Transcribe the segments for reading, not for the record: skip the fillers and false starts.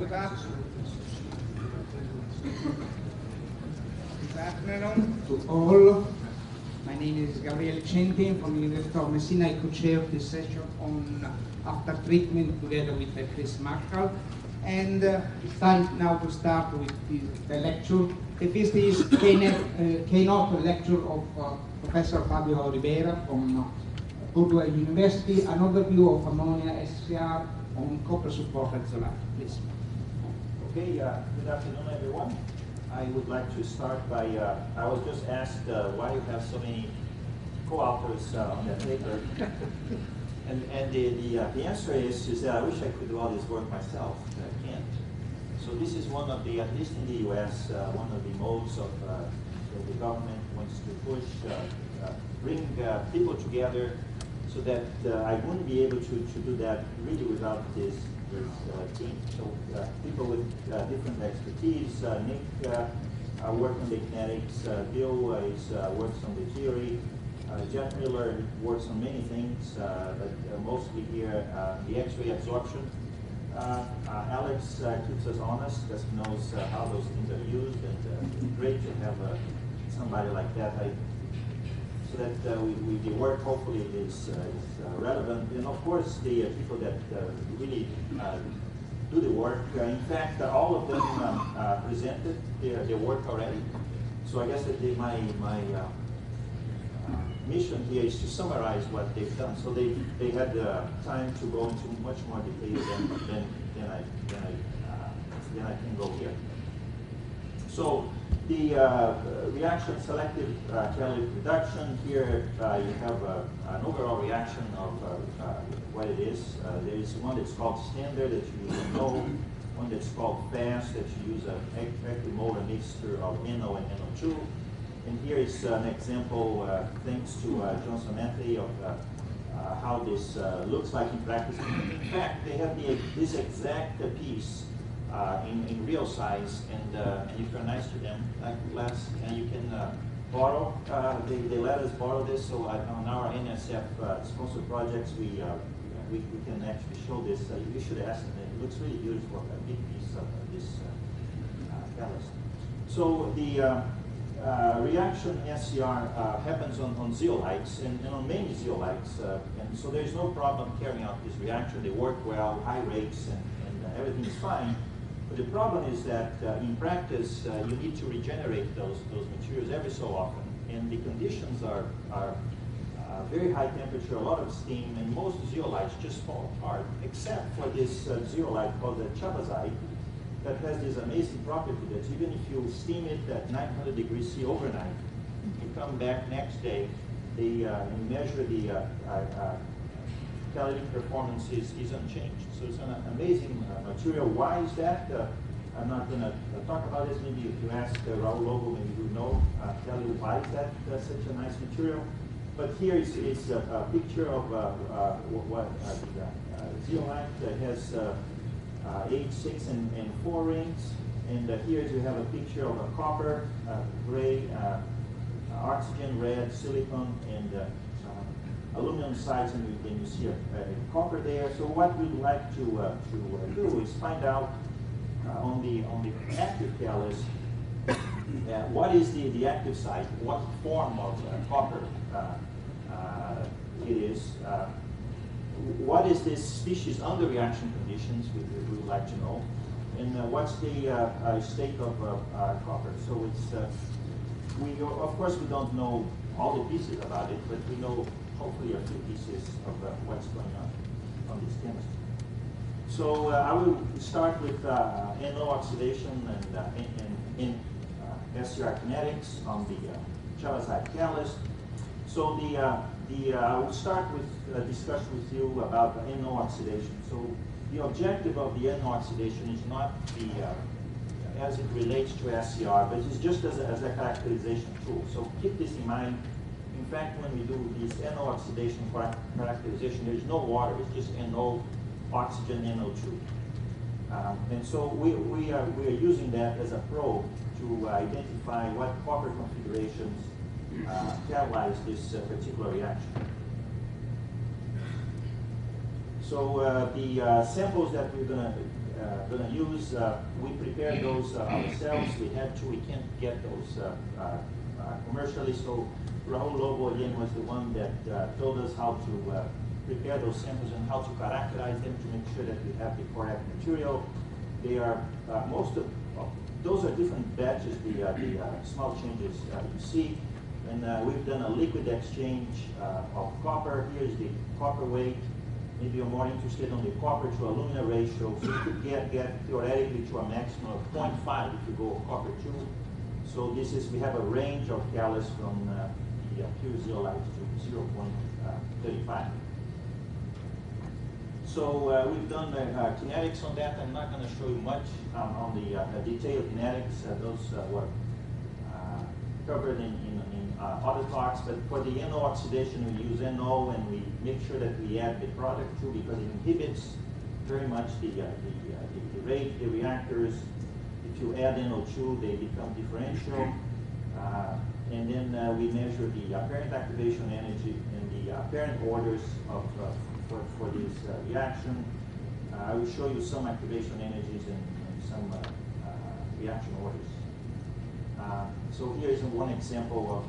Good afternoon to all. My name is Gabriele Centi from the University of Messina. I co-chair this session on after treatment together with Chris Marshall. And it's time now to start with the lecture. This is keynote lecture of Professor Fabio Ribeiro from Purdue University, an overview of ammonia SCR on copper-supported zeolites. Please. Okay, good afternoon, everyone. I would like to start by, I was just asked why you have so many co-authors on that paper. and the answer is that I wish I could do all this work myself, but I can't. So this is one of the, at least in the US, one of the modes of the government wants to push, bring people together so that I wouldn't be able to do that really without this team. So people with different expertise. Nick worked on the kinetics. Bill works on the theory. Jeff Miller works on many things, but mostly here the X-ray absorption. Alex keeps us honest because he knows how those things are used, and it's great to have somebody like that. So that the work hopefully is relevant, and of course the people that really do the work. In fact, all of them presented their work already. So I guess that my mission here is to summarize what they've done. So they had time to go into much more detail than I can go here. So the reaction selective catalytic reduction, here you have an overall reaction of what it is. There is one that's called standard that you use a NO, one that's called fast that you use an equimolar mixture of NO and NO2. And here is an example, thanks to Johnson Matthey, of how this looks like in practice. In fact, they have this exact piece in real size, and if you're nice to them, like Les, you can borrow. They let us borrow this, so on our NSF sponsored projects, we can actually show this. You should ask them. It looks really beautiful, a big piece of this catalyst. So the reaction SCR happens on zeolites, and on many zeolites, and so there's no problem carrying out this reaction. They work well, high rates, and everything is fine. But the problem is that in practice, you need to regenerate those materials every so often, and the conditions are very high temperature, a lot of steam, and most zeolites just fall apart, except for this zeolite called the chabazite, that has this amazing property that even if you steam it at 900 degrees C overnight, you come back next day, you measure the catalytic performance is unchanged. So it's an amazing material. Why is that? I'm not going to talk about this. Maybe if you ask Raul Lobo, maybe you know, tell you why is that such a nice material. But here is a picture of what the zeolite has 8, 6, and 4 rings. And here you have a picture of a copper, gray, oxygen, red, silicon, and aluminum sides, and then you see a copper there. So what we'd like to do is find out on the active catalyst what is the active site, what form of copper it is, what is this species under reaction conditions, we would like to know, and what's the state of copper. So it's, of course we don't know all the pieces about it, but we know hopefully a few pieces of what's going on this chemistry. So I will start with NO oxidation and SCR kinetics on the chabazite catalyst. So I will start with a discussion with you about NO oxidation. So the objective of the NO oxidation is not as it relates to SCR, but it's just as a characterization tool. So keep this in mind. In fact, when we do this NO oxidation characterization, there's no water. It's just NO, oxygen, NO2. And so we are using that as a probe to identify what copper configurations catalyze this particular reaction. So the samples that we're going to going to use. We prepared those ourselves. We had to. We can't get those commercially. So Raul Lobo again was the one that told us how to prepare those samples and how to characterize them to make sure that we have the correct material. They are most of those are different batches. The small changes you see, and we've done a liquid exchange of copper. Here's the copper weight. Maybe you're more interested on the copper to alumina ratio. So you could get theoretically to a maximum of 0.5 if you go copper 2. So this is, we have a range of catalysts from the pure zeolites to 0.35. So we've done the kinetics on that. I'm not going to show you much on the detailed kinetics. Those were covered in other talks, but for the NO oxidation, we use NO and we make sure that we add the product too, because it inhibits very much the rate, the reactors. If you add NO2, they become differential. And then we measure the apparent activation energy and the apparent orders of for this reaction. I will show you some activation energies and some reaction orders. So here is one example of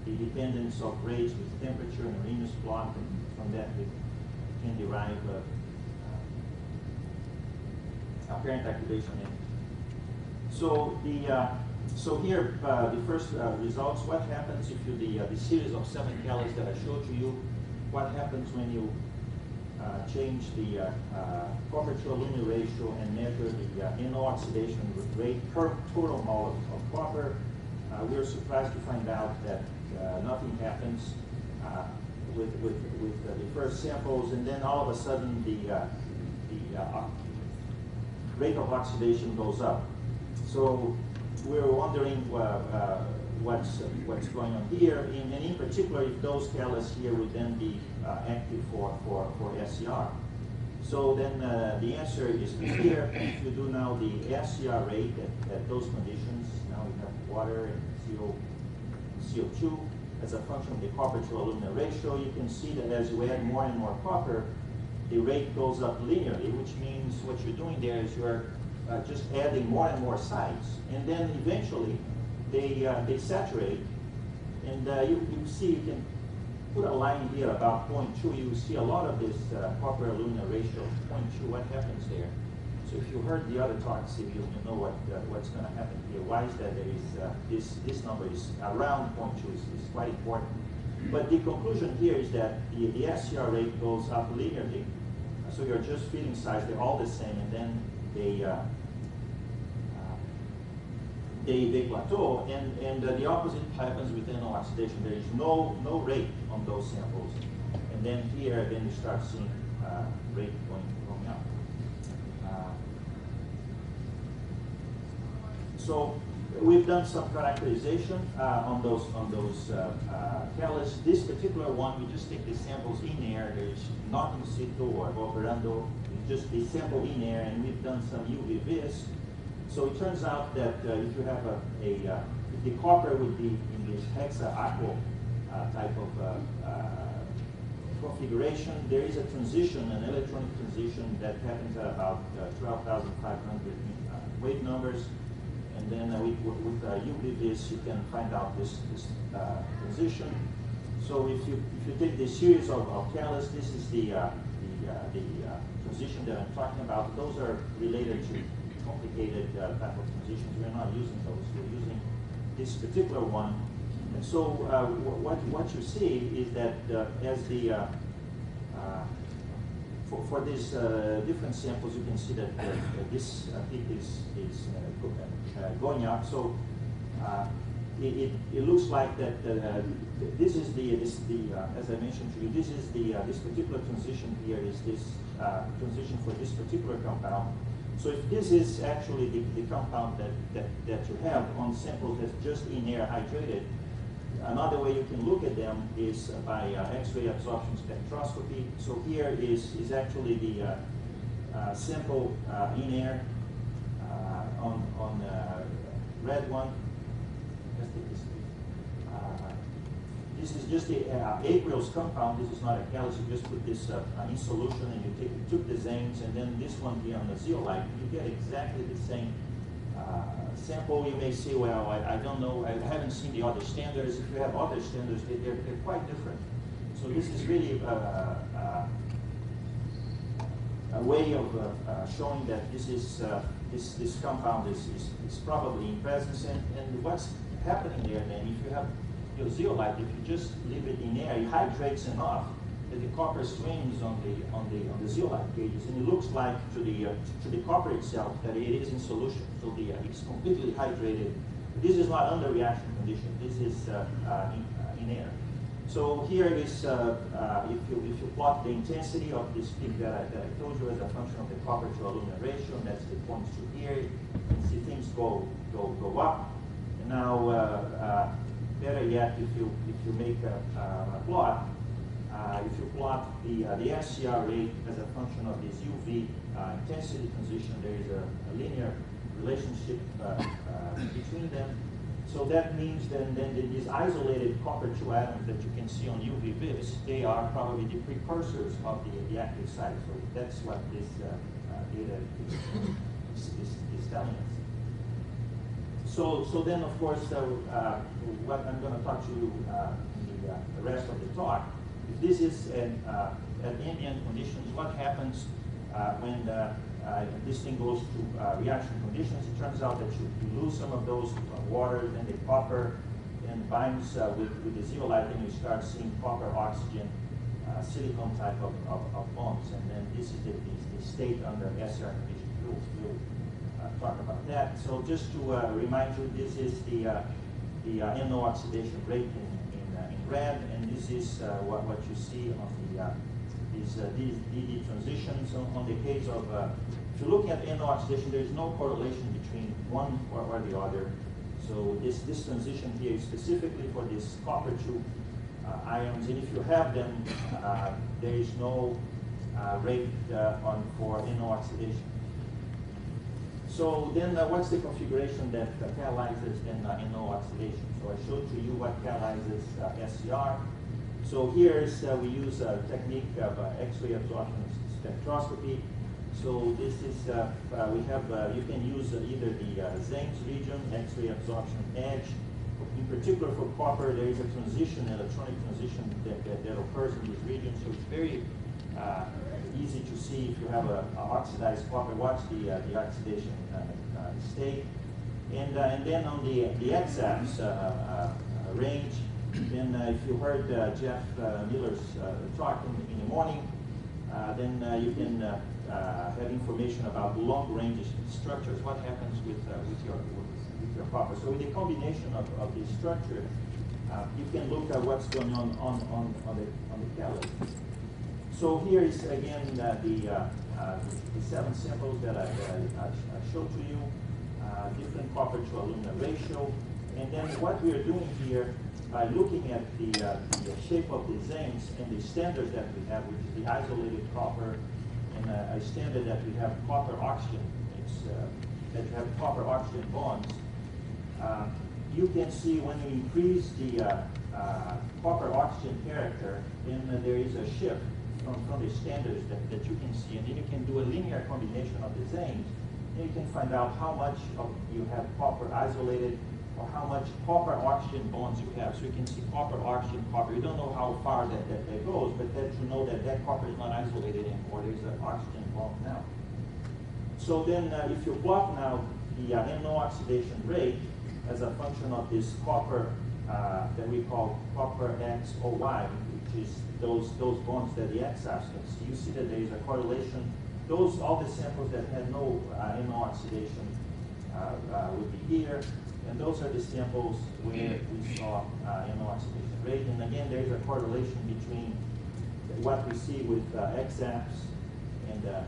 the dependence of rates with temperature and Arrhenius plot, and from that we can derive apparent activation energy. So so here the first results. What happens if you the series of 7 catalysts that I showed to you? What happens when you change the copper to alumina ratio and measure the NO oxidation rate per total mole of copper? We were surprised to find out that nothing happens with the first samples, and then all of a sudden the rate of oxidation goes up. So we were wondering what's going on here, and in particular if those catalysts here would then be active for SCR. So then the answer is here. If you do now the SCR rate at those conditions, now we have water and CO2 as a function of the copper to alumina ratio, you can see that as you add more and more copper, the rate goes up linearly, which means what you're doing there is you're just adding more and more sites, and then eventually they saturate, and you see you can put a line here about 0.2. You see a lot of this copper alumina ratio 0.2. What happens there? So if you heard the other talks, you know what's going to happen here. Why is that there is this number is around 0.2 is quite important. But the conclusion here is that the SCR rate goes up linearly. So you're just filling size, they're all the same, and then they plateau, and the opposite happens with NO oxidation. There is no rate on those samples, and then here, then you start seeing rate going up. So we've done some characterization on those catalysts. This particular one, we just take the samples in air. There is not in situ or operando. It's just the sample in air, and we've done some UV vis. So it turns out that if you have if the copper would be in this hexa-aqua type of configuration, there is a transition, an electronic transition that happens at about 12,500 wave numbers. And then with UV vis, you can find out this transition. So if you take this series of catalysts, this is the transition that I'm talking about. Those are related to complicated type of transitions. We're not using those. We're using this particular one. And so what you see is that as the for these different samples, you can see that this peak is going up. So it looks like that this is as I mentioned to you, this is this particular transition here is this transition for this particular compound. So if this is actually the compound that you have on samples that's just in air hydrated, another way you can look at them is by X-ray absorption spectroscopy. So here is actually the sample in air on red one. Let's take this. This is just a aqueous compound. This is not a catalyst. You just put this in solution, and you took the zanes, and then this one here on the zeolite, you get exactly the same sample. You may say, well, I don't know, I haven't seen the other standards. If you have other standards, they're quite different. So this is really a way of showing that this is this compound is probably in presence, and what's happening there then, if you have your zeolite, if you just leave it in air, it hydrates enough that the copper swims on the zeolite gauges, and it looks like to the copper itself that it is in solution. So it's completely hydrated. This is not under reaction condition. This is in air. So here is if you plot the intensity of this peak that I told you as a function of the copper to aluminum ratio, and that's the points to here. You can see things go up. And now better yet, if you make a plot. If you plot the SCR rate as a function of this UV intensity transition, there is a linear relationship between them. So that means then these isolated copper 2 atoms that you can see on UV vis, they are probably the precursors of the active site. So that's what this data is telling us. So then, of course, what I'm going to talk to you in the rest of the talk. If this is at ambient conditions, what happens when this thing goes to reaction conditions? It turns out that you lose some of those water, then the copper and binds with the zeolite, and you start seeing copper-oxygen silicon type of bonds. And then this is the state under SR conditions. We'll talk about that. So just to remind you, this is the NO oxidation rate in red, and this is what you see on these DD transitions. On the case of, if you're looking at NO oxidation, there's no correlation between one or the other. So this transition here is specifically for these copper 2 ions, and if you have them, there is no rate for NO oxidation. So then what's the configuration that catalyzes NO oxidation? So I showed to you what catalyzes SCR. So here's, we use a technique of X-ray absorption spectroscopy. So this is, we have, you can use either the Zane's region, X-ray absorption edge. In particular for copper, there is a transition, electronic transition that occurs in this region. So it's very easy to see if you have a oxidized copper. Watch the oxidation state, and then on the x-axis range. Then if you heard Jeff Miller's talk in the morning, then you can have information about long-range structures. What happens with your copper? So with the combination of this structure, you can look at what's going on the catalyst. So here is again the 7 samples that I showed to you, different copper to aluminum ratio, and then what we are doing here by looking at the shape of the zanes and the standards that we have, which is the isolated copper, and a standard that we have copper oxygen. It's that you have copper oxygen bonds. You can see when you increase the copper oxygen character, then there is a shift from the standards that you can see, and then you can do a linear combination of the zanes, and you can find out how much you have copper isolated or how much copper oxygen bonds you have. So you can see copper, oxygen, copper. You don't know how far that goes, but that you know that copper is not isolated anymore. There's an oxygen bond now. So then if you plot now the NO oxidation rate as a function of this copper that we call copper X or Y, which is those bonds that the x-axis can see, you see that there is a correlation. All the samples that had no NO oxidation would be here, and those are the samples where we saw NO oxidation rate. And again, there is a correlation between what we see with x-axis and the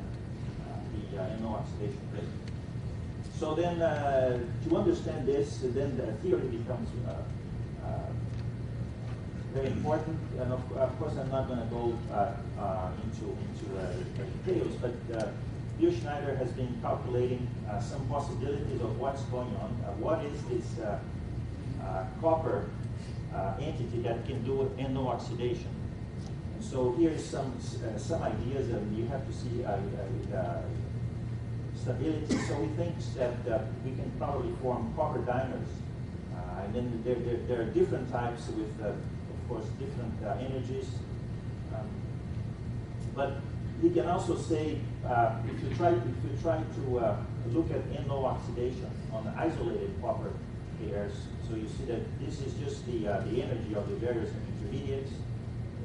NO oxidation rate. So then, to understand this, then the theory becomes very important. And of course, I'm not going to go into details, but Bill Schneider has been calculating some possibilities of what's going on. What is this copper entity that can do NO oxidation. And so here's some ideas, and you have to see stability. So we think that we can probably form copper dimers. And then there are different types with, of course, different energies. But we can also say, if you try to look at NO oxidation on isolated copper pairs, so you see that this is just the energy of the various intermediates,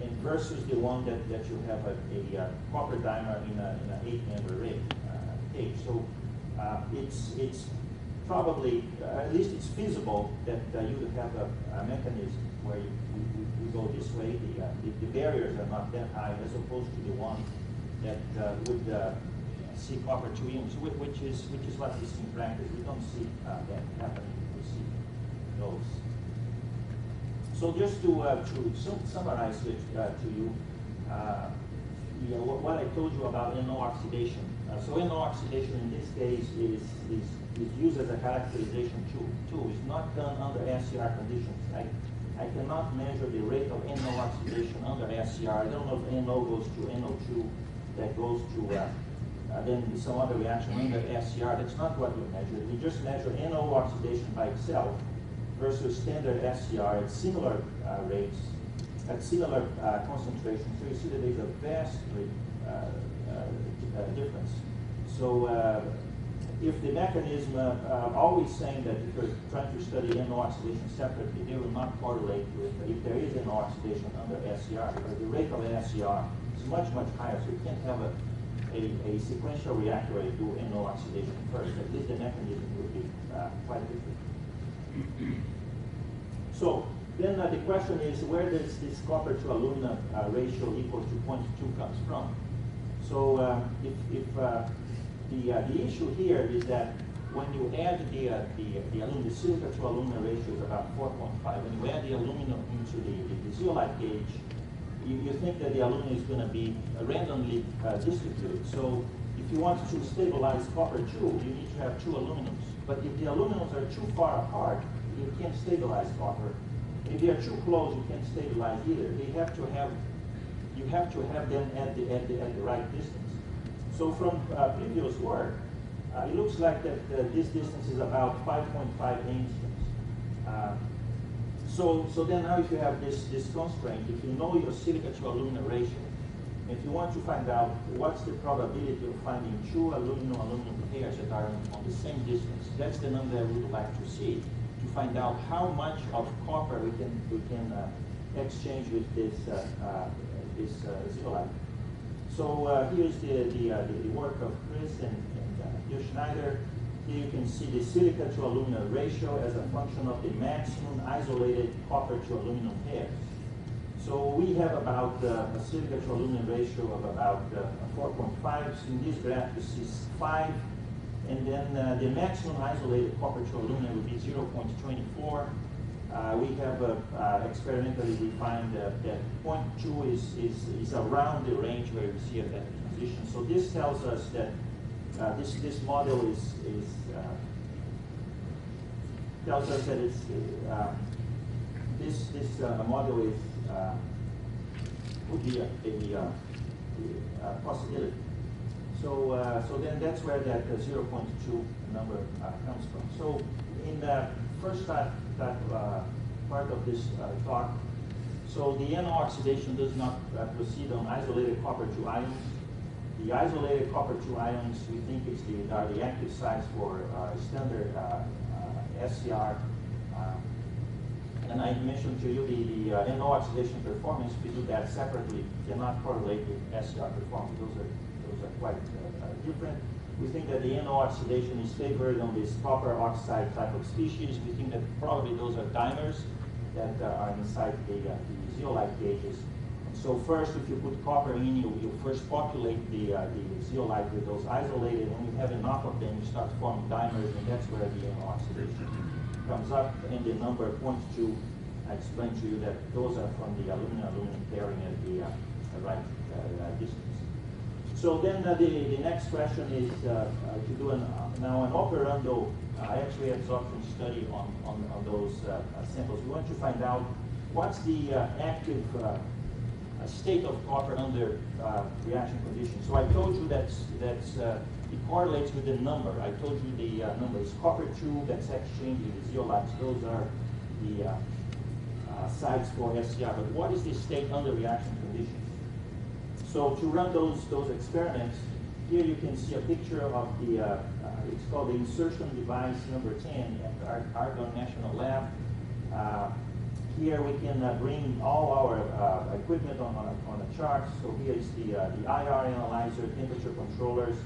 and versus the one that you have a copper dimer in an 8-member ring cage. So it's probably, at least it's feasible that you have a mechanism where you go this way. The barriers are not that high as opposed to the one that would see copper 2 ions, which is what we see in practice. We don't see that happening. We see those. So just to summarize it to you, what I told you about NO oxidation. So NO oxidation in this case is used as a characterization tool. It's not done under SCR conditions. I cannot measure the rate of NO oxidation under SCR. I don't know if NO goes to NO2, that goes to then some other reaction under SCR. That's not what we measure. We just measure NO oxidation by itself versus standard SCR at similar rates, at similar concentration. So you see that there's a vast difference. So if the mechanism, always saying that if you're trying to study NO oxidation separately, they will not correlate with if there is NO oxidation under SCR, because the rate of SCR is much, much higher. So you can't have a sequential reactor where you do NO oxidation first. At least the mechanism would be quite different. So then the question is, where does this copper to alumina ratio equal to 0.2 comes from? So if the issue here is that when you add the silica to alumina ratio is about 4.5. When you add the aluminum into the zeolite gauge, you think that the aluminum is going to be randomly distributed. So if you want to stabilize copper 2, you need to have 2 aluminums. But if the aluminums are too far apart, you can't stabilize copper. If they are too close, you can't stabilize either. You have to have them at the right distance. So from previous work, it looks like that this distance is about 5.5 angstroms. So then now if you have this constraint, if you know your silica to alumina ratio, if you want to find out what's the probability of finding 2 aluminum-aluminum pairs that are on the same distance, that's the number I would like to see, to find out how much of copper we can exchange with this zeolite. So here's the work of Chris and Hugh Schneider. Here you can see the silica to alumina ratio as a function of the maximum isolated copper to aluminum pairs. So we have about a silica to aluminum ratio of about 4.5. So in this graph you see 5. And then the maximum isolated copper to aluminum would be 0.24. We have experimentally defined that 0.2 is around the range where we see at that transition. So this tells us that this model tells us that it's this model is would be a possibility. So then that's where that 0.2 number comes from. So in the first part of this talk, so the NO oxidation does not proceed on isolated copper 2 ions. The isolated copper 2 ions, we think are the active sites for standard SCR. And I mentioned to you the NO oxidation performance. We do that separately, cannot correlate with SCR performance. Those are quite different. We think that the NO oxidation is favored on this copper oxide type of species. We think that probably those are dimers that are inside the zeolite gauges. So first, if you put copper in, you first populate the zeolite with those isolated. When you have enough of them, you start forming dimers, and that's where the NO oxidation comes up. And the number 0.2, I explained to you that those are from the aluminum-aluminum pairing at the right distance. So then the next question is to do now an operando X-ray absorption study on those samples. We want to find out what's the active state of copper under reaction conditions. So I told you that it correlates with the number. I told you the number is copper 2, that's exchanging the zeolites. Those are the sites for SCR. But what is the state under reaction conditions? So to run those experiments, here you can see a picture of the, it's called the insertion device number 10 at the Argonne National Lab. Here we can bring all our equipment on a chart. So here is the IR analyzer, temperature controllers,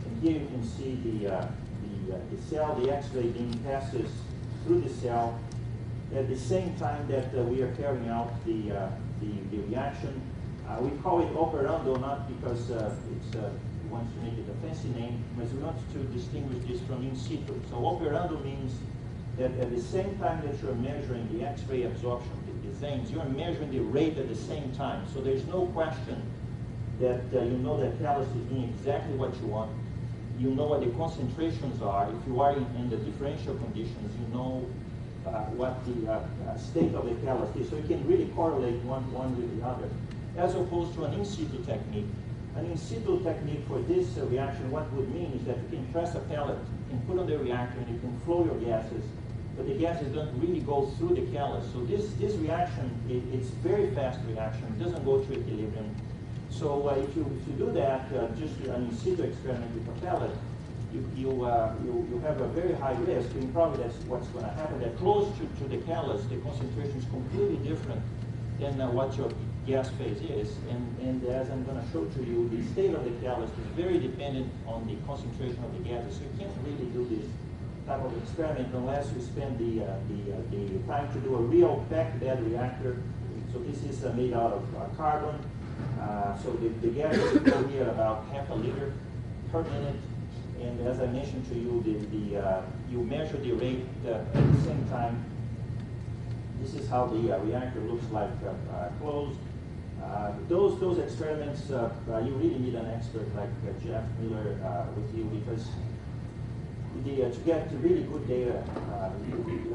and here you can see the cell, the X-ray beam passes through the cell at the same time that we are carrying out the reaction. We call it operando not because we want to make it a fancy name, but we want to distinguish this from in situ. So operando means that at the same time that you're measuring the X-ray absorption, the things, you're measuring the rate at the same time. So there's no question that you know that catalyst is doing exactly what you want. You know what the concentrations are. If you are in the differential conditions, you know what the state of the catalyst is. So you can really correlate one with the other, as opposed to an in situ technique. An in situ technique for this reaction, what would mean is that you can press a pellet and put on the reactor and you can flow your gases, but the gases don't really go through the catalyst. So this reaction, it's very fast reaction. It doesn't go to equilibrium. So if you do that, just an in situ experiment with a pellet, you have a very high risk, and probably that's what's going to happen. That close to the catalyst, the concentration is completely different than what your gas phase is. And as I'm going to show to you, the state of the catalyst is very dependent on the concentration of the gases. So you can't really do this type of experiment unless you spend the time to do a real packed bed reactor. So this is made out of carbon. So the gases go here about half a liter per minute. And as I mentioned to you, you measure the rate at the same time. This is how the reactor looks like closed. Those experiments, you really need an expert like Jeff Miller with you, because to get really good data,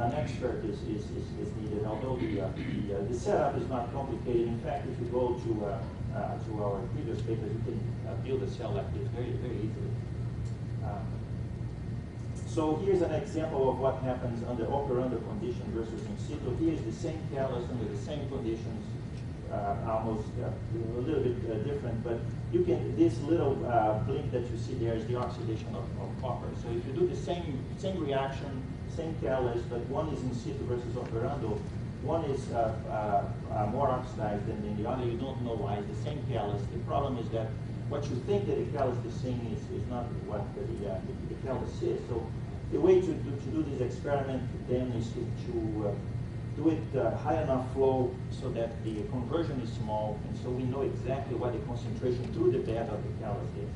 an expert is needed. Although the setup is not complicated. In fact, if you go to our previous papers, you can build a cell like this very easily. So here's an example of what happens under operando condition versus in situ. Here's the same catalyst under the same conditions, almost a little bit different, but you can, this little blink that you see there is the oxidation of copper. So if you do the same reaction, same catalyst, but one is in situ versus operando, one is more oxidized than the other. You don't know why. It's the same catalyst. The problem is that what you think that the catalyst is saying is not what the catalyst is. So the way to do this experiment then is to do it high enough flow so that the conversion is small, and so we know exactly what the concentration through the bed of the catalyst is.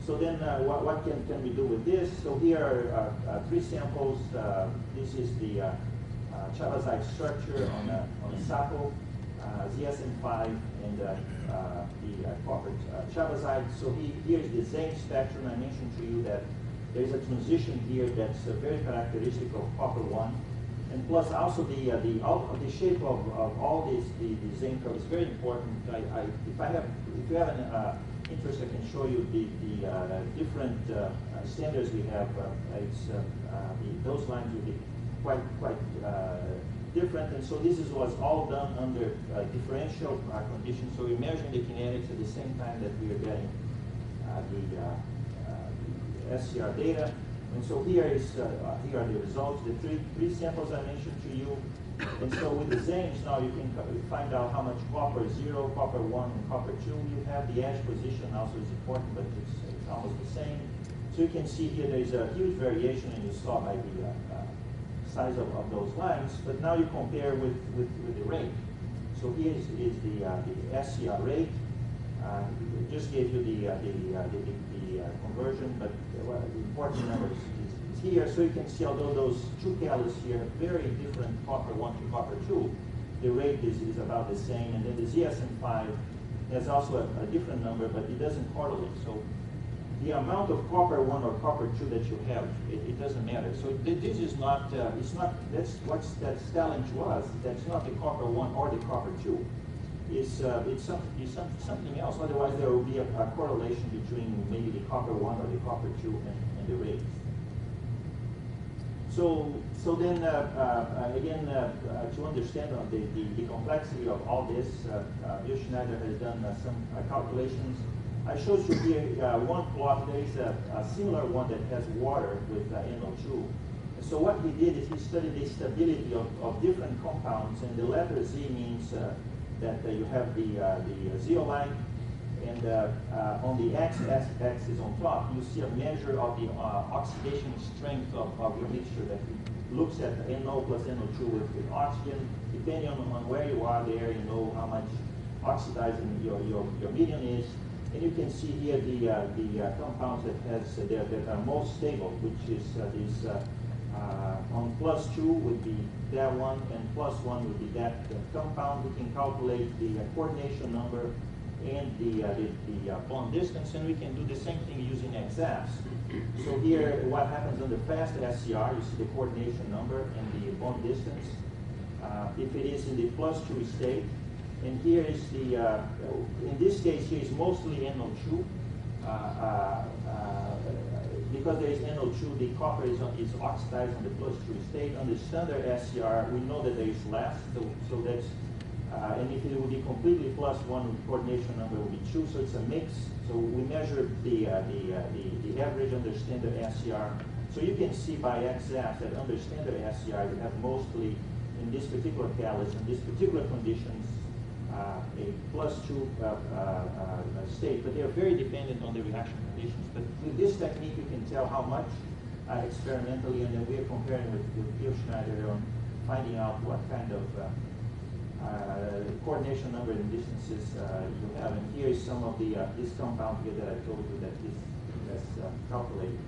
So then what can we do with this? So here are 3 samples. This is the chavazite structure on a SAPO, ZSM5, and the copper chavazite. So here's the same spectrum. I mentioned to you that there's a transition here that's very characteristic of copper 1. And plus also the shape of all these, the zinc curve is very important. If you have an interest, I can show you the different standards we have. Those lines will be quite different, and so this was all done under differential conditions. So we're measuring the kinetics at the same time that we are getting the SCR data. And so here are the results. The three samples I mentioned to you. And so with the ZAMES now you can find out how much copper 0, copper 1, and copper 2 you have. The edge position also is important, but it's almost the same. So you can see here there's a huge variation, and you saw by the size of those lines. But now you compare with the rate. So here is the SCR rate. Just gave you the conversion, but the important number is here. So you can see, although those 2 catalysts here have very different copper 1 to copper 2, the rate is about the same. And then the ZSM5 has also a different number, but it doesn't correlate. So the amount of copper 1 or copper 2 that you have, it doesn't matter. So this is not, that's telling to us that's not the copper 1 or the copper 2. It's something else. Otherwise, there will be a correlation between maybe the copper 1 or the copper 2 and the rates. So then, again, to understand the complexity of all this, Bill Schneider has done some calculations. I showed you here one plot. There is a similar one that has water with NO2. So what he did is he studied the stability of different compounds, and the letter Z means that you have the zeolite, and on the x-axis on top, you see a measure of the oxidation strength of your mixture that looks at NO plus NO2 with oxygen. Depending on where you are there, you know how much oxidizing your medium is. And you can see here the compounds that are most stable, which is this on +2 would be that one, and +1 would be that compound. We can calculate the coordination number and the bond distance, and we can do the same thing using x-axis. So here, what happens on the fast SCR, you see the coordination number and the bond distance. If it is in the +2 state, and here is the, in this case here is mostly NO2. Because there is NO2, the copper is oxidized on the +2 state. On the standard SCR, we know that there is less, so that's, and if it would be completely +1, the coordination number will be 2, so it's a mix. So we measure the average under standard SCR. So you can see by x-axis that under standard SCR, you have mostly, in this particular catalyst, in this particular conditions, a +2 state, but they are very dependent on the reaction conditions. But with this technique, you can tell how much experimentally, and then we are comparing with Bill Schneider on finding out what kind of coordination number and distances you have. And here is some of the this compound here that I told you that is calculated.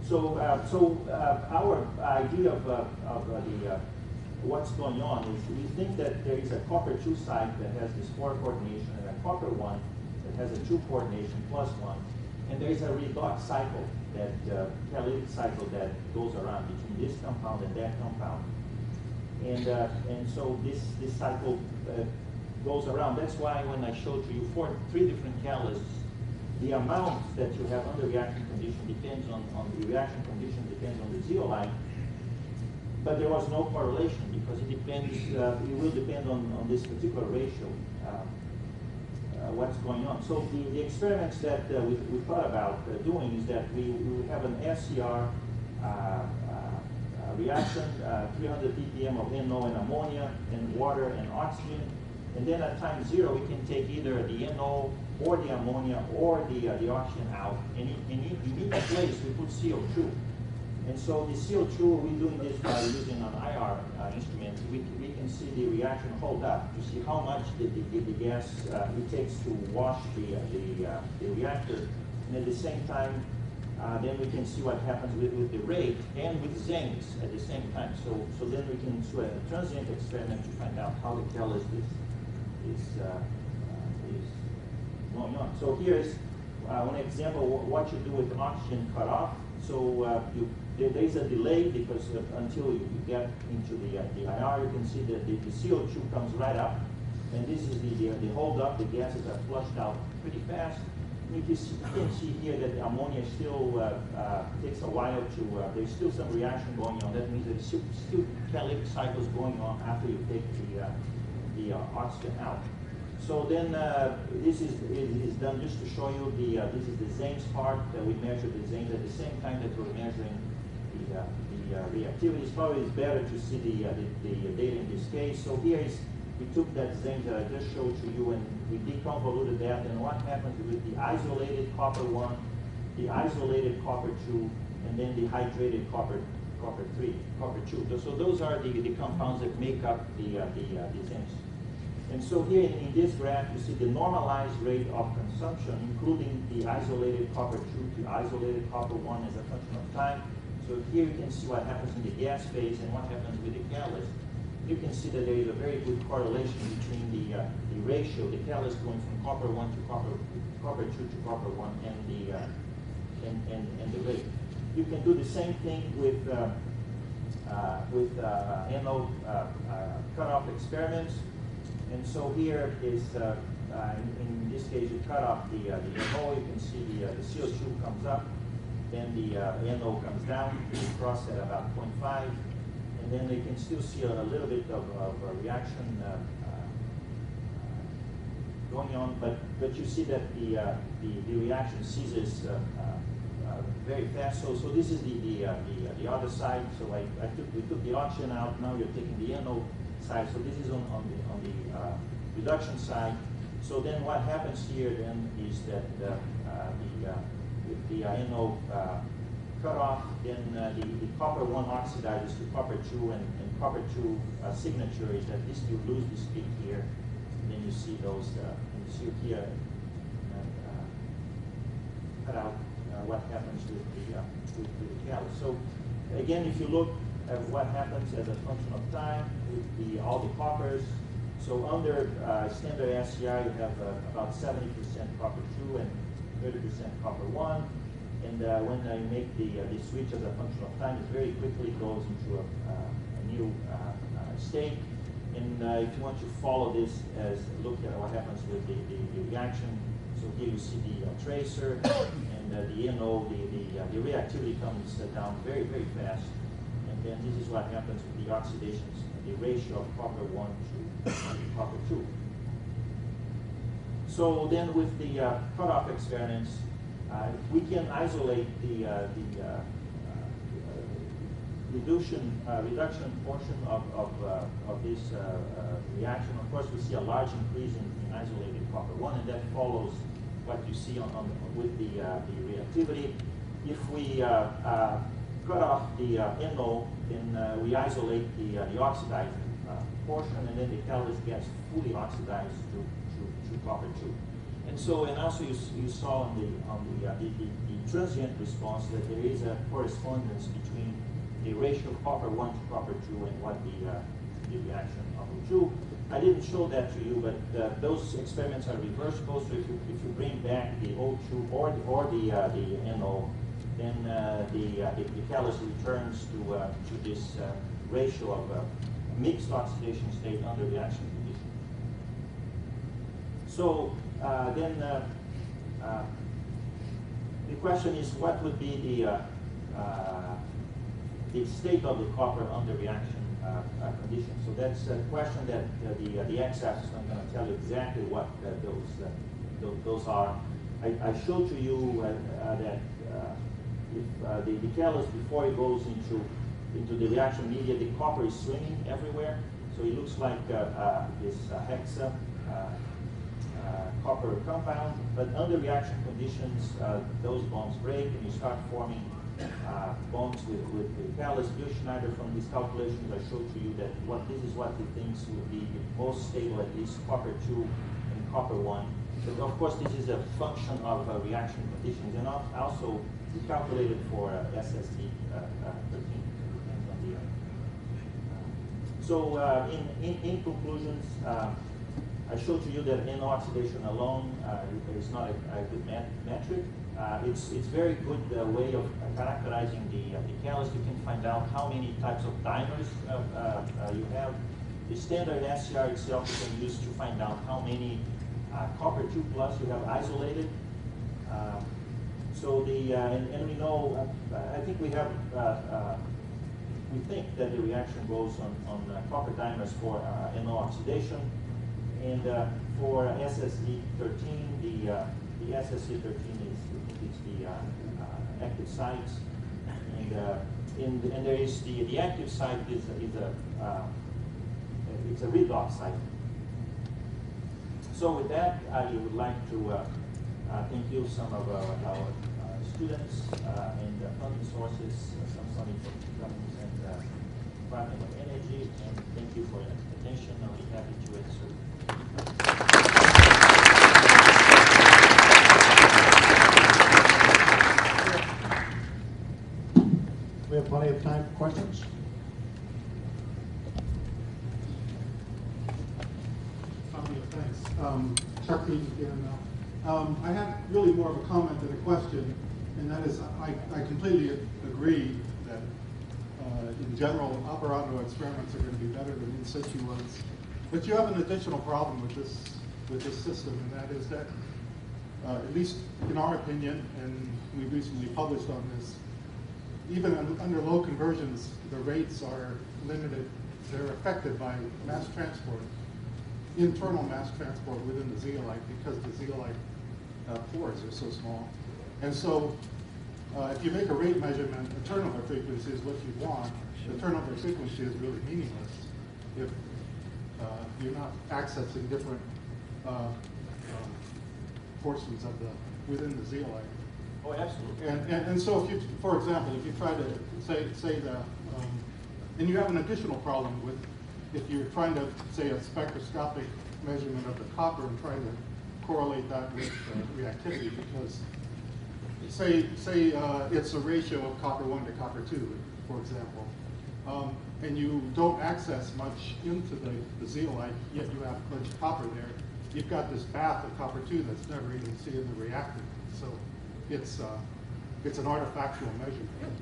So, our idea of what's going on is we think that there is a copper 2 site that has this 4 coordination and a copper 1 that has a 2 coordination +1, and there is a redox cycle, that catalytic cycle that goes around between this compound and that compound, and so this cycle goes around. That's why when I showed you 3 different catalysts, the amount that you have under reaction condition depends on the reaction condition, depends on the zeolite. But there was no correlation because it depends. It will depend on this particular ratio, what's going on. So the experiments that we thought about doing is that we have an SCR reaction, 300 ppm of NO and ammonia and water and oxygen, and then at time 0 we can take either the NO or the ammonia or the oxygen out, and in each place we put CO2. And so the CO2, we're doing this by using an IR instrument. We can see the reaction hold up to see how much the gas it takes to wash the reactor. And at the same time, then we can see what happens with the rate and with Zengs at the same time. So then we can do a transient experiment to find out how the catalyst is going on. So here's one example of what you do with oxygen cutoff. So there is a delay because until you get into the IR, you can see that the CO2 comes right up, and this is the hold up. The gases are flushed out pretty fast. And you can see here that the ammonia still takes a while to. There's still some reaction going on. That means there's still catalytic cycles going on after you take the oxygen out. So then this is done just to show you this is the Zengs part. We measure the Zengs at the same time that we're measuring the reactivity. Probably it's better to see the data in this case. So here is, we took that Zengs that I just showed to you and we deconvoluted that, and what happens with the isolated copper 1, the isolated copper 2, and then the hydrated copper 2. So those are the compounds that make up the Zengs. And so here in this graph, you see the normalized rate of consumption, including the isolated copper 2 to isolated copper 1 as a function of time. So here you can see what happens in the gas phase and what happens with the catalyst. you can see that there is a very good correlation between the ratio, the catalyst going from copper 1 to copper 2 to copper 1, and the rate. You can do the same thing with NO cutoff experiments. And so here is, in this case, you cut off the NO. You can see the CO2 comes up, then the NO comes down. You cross at about 0.5, and then you can still see a little bit of a reaction going on, but you see that the reaction ceases very fast. So this is the other side. So we took the oxygen out. Now you're taking the NO side. So this is on the reduction side. So then what happens here then is that with the NO cut off, then the copper 1 oxidizes to copper 2, and copper 2 signature is that this you lose this peak here, and then you see those, and you see here cut out what happens with the catalyst. So again, if you look at what happens as a function of time with all the coppers, so under standard SCI, you have about 70% copper 2 and 30% copper 1. And when you make the switch as a function of time, it very quickly goes into a new state. And if you want to follow this, look at what happens with the reaction. So here you see the tracer, and the NO, the reactivity comes down very, very fast. And then this is what happens with the oxidations, the ratio of copper 1 to copper 2. So then with the cutoff experiments, we can isolate the reduction portion of this reaction. Of course, we see a large increase in isolated copper 1, and that follows what you see with the reactivity. If we cut off the NO, then we isolate the oxidized portion, and then the catalyst gets fully oxidized to copper 2. And so, and also you saw on the transient response that there is a correspondence between the ratio of copper 1 to copper 2 and what the reaction will do. I didn't show that to you, but those experiments are reversible. So if you bring back the O2 or the NO, then the catalyst returns to this ratio of mixed oxidation state under reaction condition. So then the question is, what would be the state of the copper under reaction condition? So that's a question that the x-axis is not going to tell you exactly what those are. I showed to you that if the catalyst, before it goes into the reaction media, the copper is swinging everywhere. So it looks like this hexa copper compound, but under reaction conditions, those bonds break and you start forming bonds with the catalyst. Bill Schneider, from his calculations, I showed to you that this is what he thinks will be the most stable, at least copper 2 and copper 1. But of course, this is a function of reaction conditions, and also we calculated for SSD 13. So in conclusions, I showed to you that NO oxidation alone is not a good metric. It's very good way of characterizing the catalyst. You can find out how many types of dimers you have. The standard SCR itself you can use to find out how many copper 2+ you have isolated. So and we know, I think we have, we think that the reaction goes on copper dimers for NO oxidation. And for SSD13, the SSD13 is the active sites, and there is the active site is it's a redox site. So with that, I would like to thank you, some of our students and funding sources, some funding from governments and Department of Energy, and thank you for your attention. I'll be happy to answer. We have plenty of time for questions. Chuck Dean again. I have really more of a comment than a question, and that is I completely agree that in general operando experiments are going to be better than in situ ones. But you have an additional problem with this system, and that is that, at least in our opinion, and we recently published on this, even under low conversions, the rates are limited. They're affected by mass transport, internal mass transport within the zeolite, because the zeolite pores are so small. And so if you make a rate measurement, the turnover frequency is what you want. The turnover frequency is really meaningless if you're not accessing different portions of within the zeolite. Oh, absolutely. And so if you, for example, if you try to say that, and you have an additional problem with, if you're trying to say a spectroscopic measurement of the copper and trying to correlate that with reactivity, because say it's a ratio of copper 1 to copper 2, for example, and you don't access much into the zeolite, yet you have a bunch of copper there. You've got this bath of copper 2 that's never even seen in the reactor. So it's an artifactual measurement.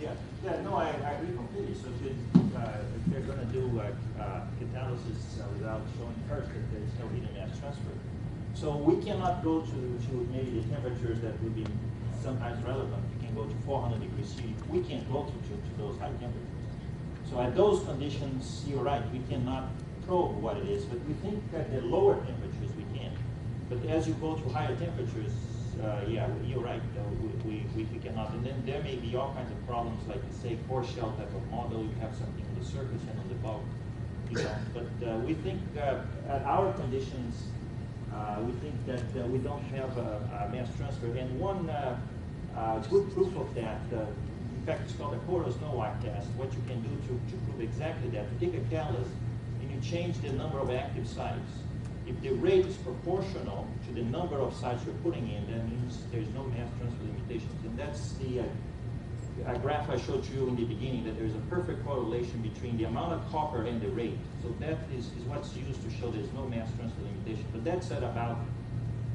Yeah, no, I agree completely. So if they're going to do catalysis without showing first that there is no heat and mass transfer, so we cannot go to maybe the temperatures that would be sometimes relevant. You can go to 400 degrees C. We can't go to those high temperatures. So at those conditions, you're right, we cannot probe what it is, but we think that the lower temperatures we can. But as you go to higher temperatures, yeah, you're right, we cannot. And then there may be all kinds of problems, like say core shell type of model, you have something on the surface and on the bulk, you know. But we think at our conditions, we think that we don't have a mass transfer. And one good proof of that, in fact, it's called a Porous-Nowak test. What you can do to prove exactly that, you take a catalyst and you change the number of active sites. If the rate is proportional to the number of sites you're putting in, that means there's no mass transfer limitations. And that's the graph I showed you in the beginning, that there's a perfect correlation between the amount of copper and the rate. So that is what's used to show there's no mass transfer limitation. But that's at about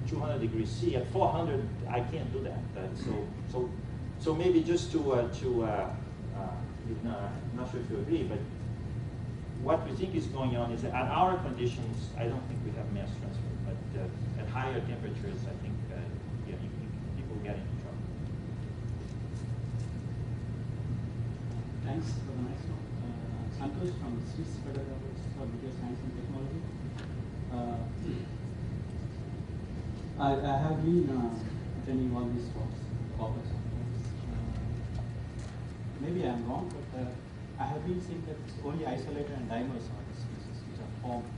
200 degrees C. At 400, I can't do that. So maybe just to I'm not sure if you agree, but what we think is going on is that at our conditions, I don't think we have mass transfer, but at higher temperatures, I think yeah, people get into trouble. Thanks for the nice one. Santosh from Swiss Federal for Material Science and Technology. I have been attending all these talks, copper sometimes. Maybe I'm wrong, but I have been seeing that only isolated and dimers are the species which are formed in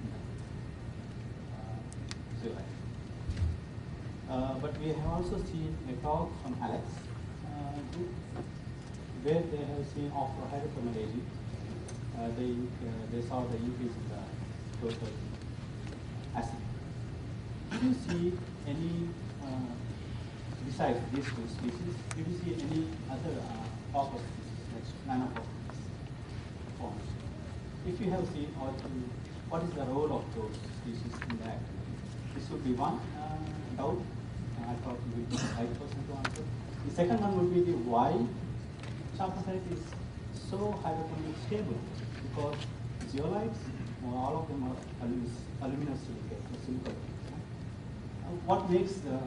the zeolite. But we have also seen a talk from Alex group where they have seen after hydrothermal aging, they saw the increase in the total acid. Did you see any, besides these two species, did you see any other copper species, like nanocopper forms? If you have seen, what is the role of those species in the activity? This would be one doubt. I thought you would be the right person to answer. The second one would be the why chalcocite is so hydrothermally stable, because zeolites, all of them are aluminosilicate or silicate. What makes the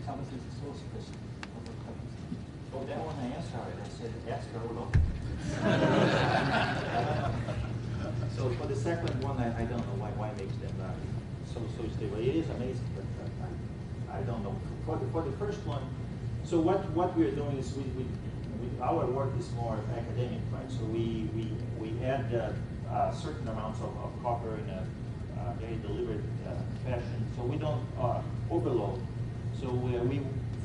chalcocite so special? Oh, that one I answered already. I said ask Carolo. So for the second one, I don't know why makes them so stable. It is amazing, but I don't know. For the first one, so what we are doing is our work is more academic, right? So we add certain amounts of copper in a very deliberate fashion, so we don't overload. So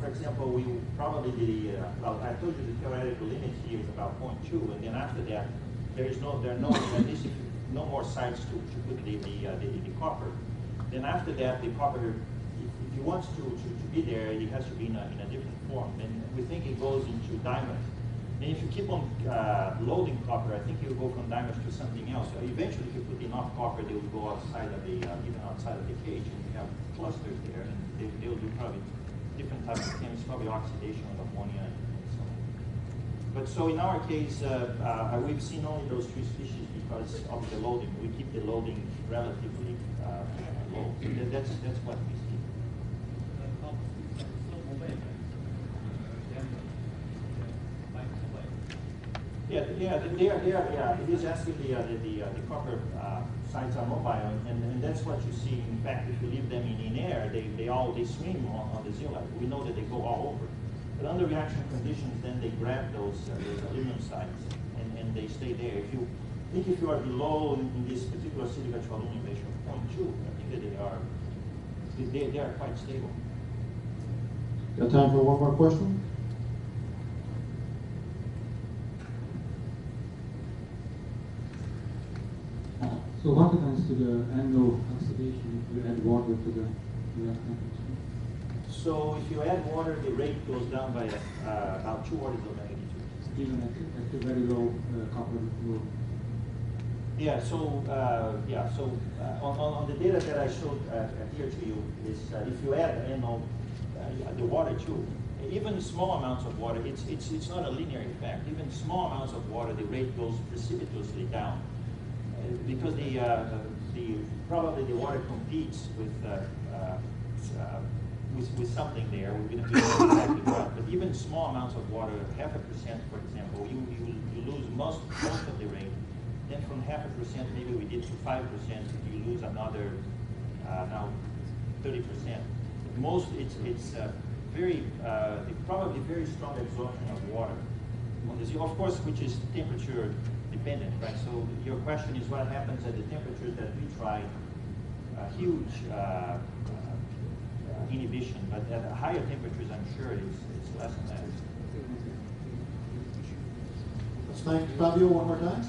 for example, we probably well, I told you the theoretical limit here is about 0.2, and then after that, there are at least no more sites to put the copper. Then after that, the copper, if he wants to be there, it has to be in a different form, and we think it goes into diamond. And if you keep on loading copper, I think you'll go from diamonds to something else. So eventually, if you put enough copper, they will go outside of the, even outside of the cage, and you have clusters there, and they'll do probably different types of chemistry, probably oxidation of ammonia and so on. But so in our case, we've seen only those 3 species because of the loading. We keep the loading relatively low. So that's what we see. He's asking the copper sites are mobile, and that's what you see. In fact, if you leave them in air, they swim on the zeolite. We know that they go all over. But under reaction conditions, then they grab those aluminum sites and they stay there. If you are below in this particular silica to aluminum ratio of 0.2, I think that they are quite stable. Got time for one more question? So what happens to the annual oxidation if you add water to the react temperature? So if you add water, the rate goes down by about 2 orders of magnitude. Even at the very low copper load? Yeah, so on the data that I showed here to you is if you add the water too, even small amounts of water, it's not a linear effect. Even small amounts of water, the rate goes precipitously down. Because probably the water competes with something there. We don't know exactly what, but even small amounts of water, 0.5%, for example, you lose most of the rate. Then from 0.5%, maybe we did to 5%, you lose another now 30%. Most it's probably very strong absorption of water on this, of course, which is temperature dependent, right? So your question is what happens at the temperatures that we try, huge inhibition, but at higher temperatures, I'm sure it's less than that. Let's thank Fabio one more time.